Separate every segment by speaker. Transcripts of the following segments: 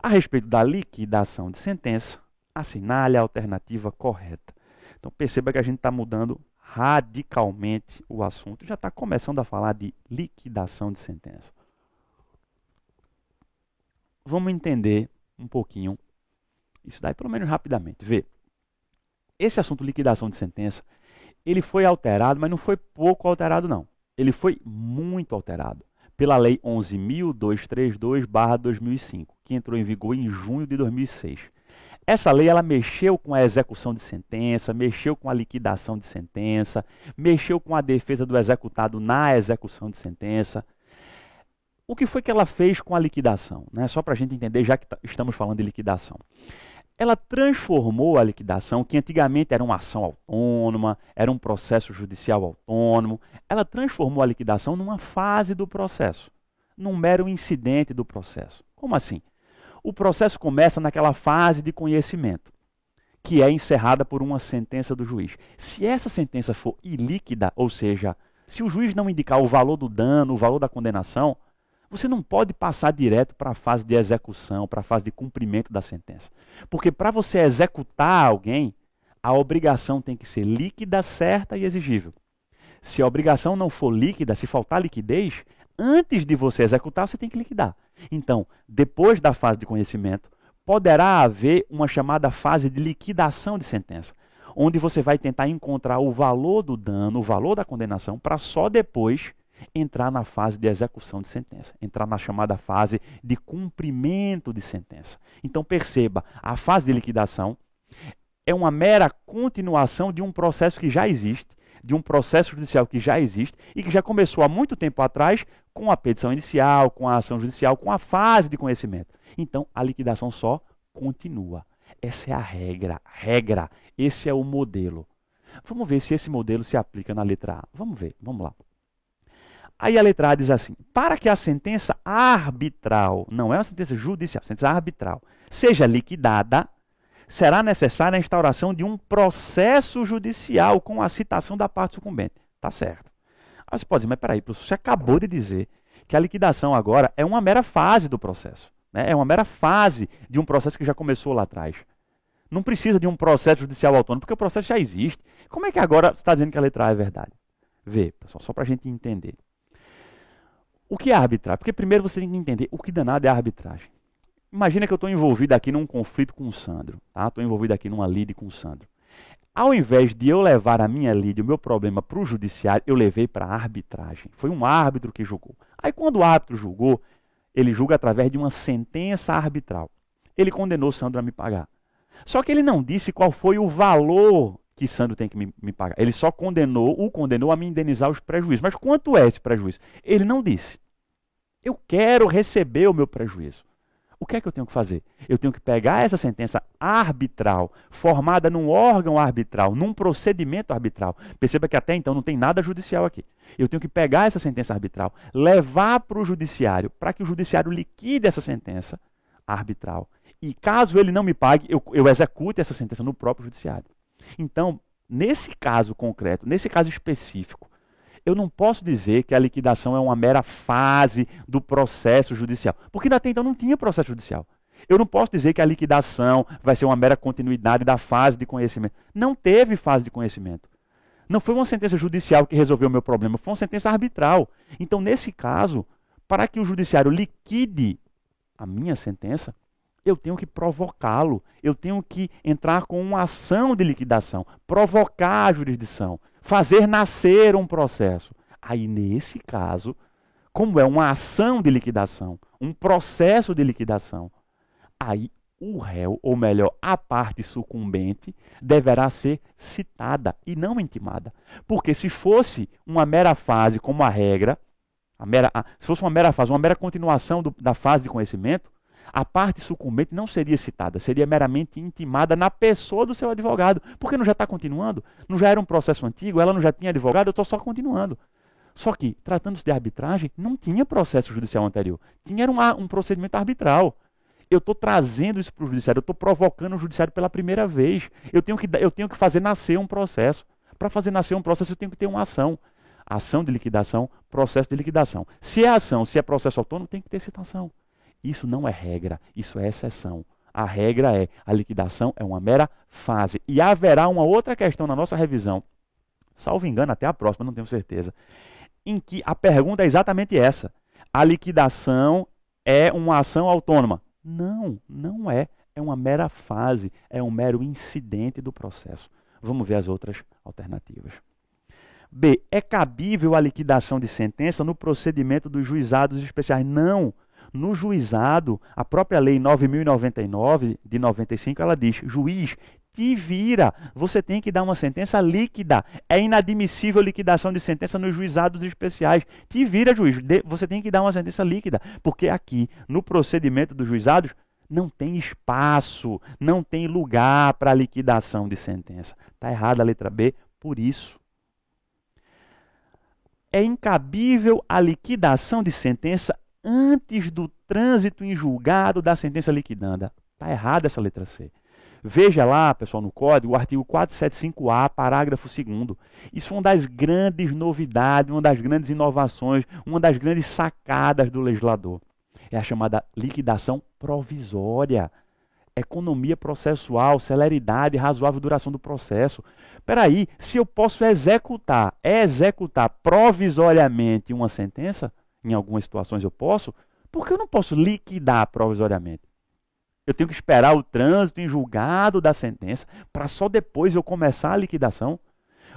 Speaker 1: A respeito da liquidação de sentença, assinale a alternativa correta. Então perceba que a gente está mudando radicalmente o assunto. Já está começando a falar de liquidação de sentença. Vamos entender um pouquinho isso daí, pelo menos rapidamente. Vê, esse assunto liquidação de sentença, ele foi alterado, mas não foi pouco alterado não. Ele foi muito alterado pela Lei 11.232/2005, que entrou em vigor em junho de 2006. Essa lei ela mexeu com a execução de sentença, mexeu com a liquidação de sentença, mexeu com a defesa do executado na execução de sentença. O que foi que ela fez com a liquidação? Né? Só para a gente entender, já que estamos falando de liquidação. Ela transformou a liquidação, que antigamente era uma ação autônoma, era um processo judicial autônomo, ela transformou a liquidação numa fase do processo, num mero incidente do processo. Como assim? O processo começa naquela fase de conhecimento, que é encerrada por uma sentença do juiz. Se essa sentença for ilíquida, ou seja, se o juiz não indicar o valor do dano, o valor da condenação, você não pode passar direto para a fase de execução, para a fase de cumprimento da sentença. Porque para você executar alguém, a obrigação tem que ser líquida, certa e exigível. Se a obrigação não for líquida, se faltar liquidez, antes de você executar, você tem que liquidar. Então, depois da fase de conhecimento, poderá haver uma chamada fase de liquidação de sentença, onde você vai tentar encontrar o valor do dano, o valor da condenação, para só depois entrar na fase de execução de sentença, entrar na chamada fase de cumprimento de sentença. Então perceba, a fase de liquidação é uma mera continuação de um processo que já existe, de um processo judicial que já existe e que já começou há muito tempo atrás com a petição inicial, com a ação judicial, com a fase de conhecimento. Então a liquidação só continua. Essa é a regra, esse é o modelo. Vamos ver se esse modelo se aplica na letra A. Vamos ver, vamos lá. Aí a letra A diz assim: para que a sentença arbitral, não é uma sentença judicial, sentença arbitral, seja liquidada, será necessária a instauração de um processo judicial com a citação da parte sucumbente. Tá certo. Aí você pode dizer, mas peraí, professor, você acabou de dizer que a liquidação agora é uma mera fase do processo. Né? É uma mera fase de um processo que já começou lá atrás. Não precisa de um processo judicial autônomo, porque o processo já existe. Como é que agora você está dizendo que a letra A é verdade? Vê, pessoal, só para a gente entender. O que é arbitragem? Porque primeiro você tem que entender o que danado é a arbitragem. Imagina que eu estou envolvido aqui num conflito com o Sandro. Estou envolvido aqui numa lide com o Sandro. Ao invés de eu levar a minha lide, o meu problema para o judiciário, eu levei para a arbitragem. Foi um árbitro que julgou. Aí quando o árbitro julgou, ele julga através de uma sentença arbitral. Ele condenou o Sandro a me pagar. Só que ele não disse qual foi o valor que Sandro tem que me pagar. Ele só o condenou a me indenizar os prejuízos. Mas quanto é esse prejuízo? Ele não disse. Eu quero receber o meu prejuízo. O que é que eu tenho que fazer? Eu tenho que pegar essa sentença arbitral, formada num órgão arbitral, num procedimento arbitral. Perceba que até então não tem nada judicial aqui. Eu tenho que pegar essa sentença arbitral, levar para o judiciário, para que o judiciário liquide essa sentença arbitral. E caso ele não me pague, eu execute essa sentença no próprio judiciário. Então, nesse caso concreto, nesse caso específico, eu não posso dizer que a liquidação é uma mera fase do processo judicial, porque até então não tinha processo judicial. Eu não posso dizer que a liquidação vai ser uma mera continuidade da fase de conhecimento. Não teve fase de conhecimento. Não foi uma sentença judicial que resolveu o meu problema, foi uma sentença arbitral. Então, nesse caso, para que o judiciário liquide a minha sentença, eu tenho que provocá-lo, eu tenho que entrar com uma ação de liquidação, provocar a jurisdição, fazer nascer um processo. Aí, nesse caso, como é uma ação de liquidação, um processo de liquidação, aí o réu, ou melhor, a parte sucumbente, deverá ser citada e não intimada. Porque se fosse uma mera fase, como a regra, se fosse uma mera fase, uma mera continuação da fase de conhecimento, a parte sucumbente não seria citada, seria meramente intimada na pessoa do seu advogado, porque não já está continuando, não já era um processo antigo, ela não já tinha advogado, eu estou só continuando. Só que, tratando-se de arbitragem, não tinha processo judicial anterior, tinha um procedimento arbitral. Eu estou trazendo isso para o judiciário, eu estou provocando o judiciário pela primeira vez. Eu tenho que fazer nascer um processo. Para fazer nascer um processo, eu tenho que ter uma ação. Ação de liquidação, processo de liquidação. Se é ação, se é processo autônomo, tem que ter citação. Isso não é regra, isso é exceção. A regra é, a liquidação é uma mera fase. E haverá uma outra questão na nossa revisão, salvo engano, até a próxima, não tenho certeza, em que a pergunta é exatamente essa. A liquidação é uma ação autônoma? Não, não é. É uma mera fase, é um mero incidente do processo. Vamos ver as outras alternativas. B. É cabível a liquidação de sentença no procedimento dos juizados especiais? Não. No juizado, a própria Lei 9.099, de 95, ela diz, juiz, te vira, você tem que dar uma sentença líquida. É inadmissível liquidação de sentença nos juizados especiais. Te vira, juiz, você tem que dar uma sentença líquida, porque aqui, no procedimento dos juizados, não tem espaço, não tem lugar para liquidação de sentença. Está errada a letra B, por isso. É incabível a liquidação de sentença antes do trânsito em julgado da sentença liquidanda. Está errada essa letra C. Veja lá, pessoal, no código, o artigo 475A, parágrafo 2º. Isso é uma das grandes novidades, uma das grandes inovações, uma das grandes sacadas do legislador. É a chamada liquidação provisória. Economia processual, celeridade, razoável duração do processo. Espera aí, se eu posso executar provisoriamente uma sentença, em algumas situações eu posso, por que eu não posso liquidar provisoriamente? Eu tenho que esperar o trânsito em julgado da sentença para só depois eu começar a liquidação.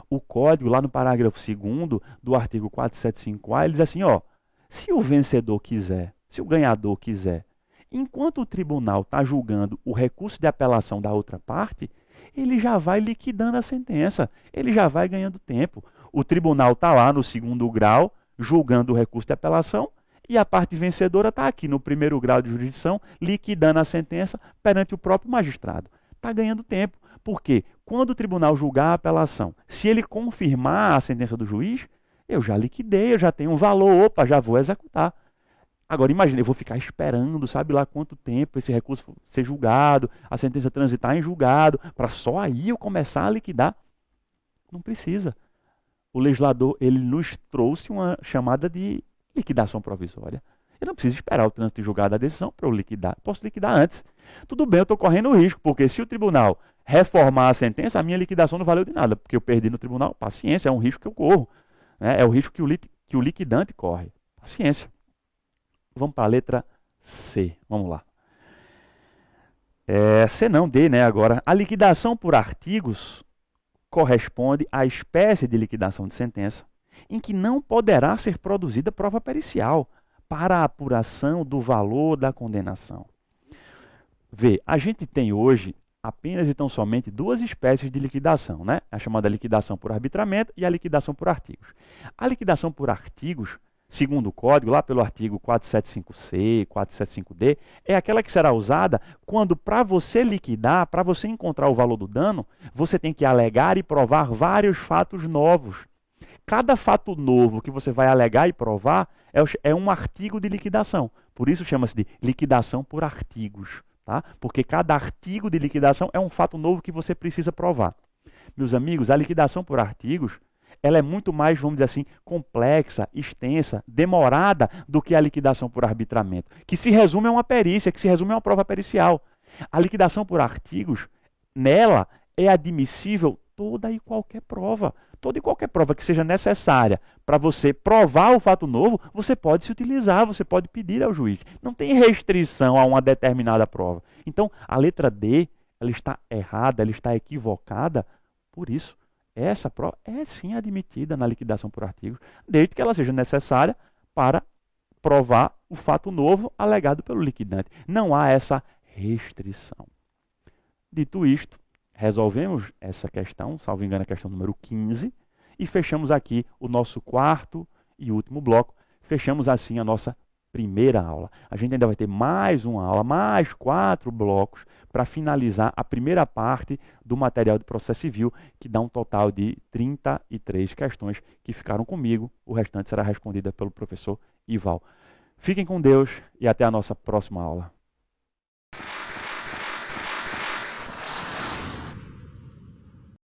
Speaker 1: O código, lá no parágrafo 2º do artigo 475A, ele diz assim, ó, se o vencedor quiser, se o ganhador quiser, enquanto o tribunal está julgando o recurso de apelação da outra parte, ele já vai liquidando a sentença, ele já vai ganhando tempo. O tribunal está lá no 2º grau, julgando o recurso de apelação, e a parte vencedora está aqui no 1º grau de jurisdição, liquidando a sentença perante o próprio magistrado. Está ganhando tempo, porque quando o tribunal julgar a apelação, se ele confirmar a sentença do juiz, eu já liquidei, eu já tenho um valor, opa, já vou executar. Agora, imagine, eu vou ficar esperando, sabe lá quanto tempo esse recurso ser julgado, a sentença transitar em julgado, para só aí eu começar a liquidar. Não precisa. O legislador, ele nos trouxe uma chamada de liquidação provisória. Eu não preciso esperar o trânsito em julgado da decisão para eu liquidar. Posso liquidar antes. Tudo bem, eu estou correndo risco, porque se o tribunal reformar a sentença, a minha liquidação não valeu de nada, porque eu perdi no tribunal. Paciência, é um risco que eu corro. Né? É o risco que o liquidante corre. Paciência. Vamos para a letra C. Vamos lá. C não, D, né? Agora, a liquidação por artigos corresponde à espécie de liquidação de sentença em que não poderá ser produzida prova pericial para a apuração do valor da condenação. Vê, a gente tem hoje apenas e tão somente duas espécies de liquidação, né? A chamada liquidação por arbitramento e a liquidação por artigos. A liquidação por artigos, segundo o código, lá pelo artigo 475C, 475D, é aquela que será usada quando, para você liquidar, para você encontrar o valor do dano, você tem que alegar e provar vários fatos novos. Cada fato novo que você vai alegar e provar é um artigo de liquidação. Por isso chama-se de liquidação por artigos. Tá? Porque cada artigo de liquidação é um fato novo que você precisa provar. Meus amigos, a liquidação por artigos, ela é muito mais, vamos dizer assim, complexa, extensa, demorada do que a liquidação por arbitramento, que se resume a uma perícia, que se resume a uma prova pericial. A liquidação por artigos, nela, é admissível toda e qualquer prova. Toda e qualquer prova que seja necessária para você provar o fato novo, você pode se utilizar, você pode pedir ao juiz. Não tem restrição a uma determinada prova. Então, a letra D, ela está errada, ela está equivocada. Por isso, essa prova é sim admitida na liquidação por artigos, desde que ela seja necessária para provar o fato novo alegado pelo liquidante. Não há essa restrição. Dito isto, resolvemos essa questão, salvo engano, a questão número 15, e fechamos aqui o nosso quarto e último bloco. Fechamos assim a nossa primeira aula. A gente ainda vai ter mais uma aula, mais 4 blocos, para finalizar a primeira parte do material de processo civil, que dá um total de 33 questões que ficaram comigo. O restante será respondida pelo professor Ival. Fiquem com Deus e até a nossa próxima aula.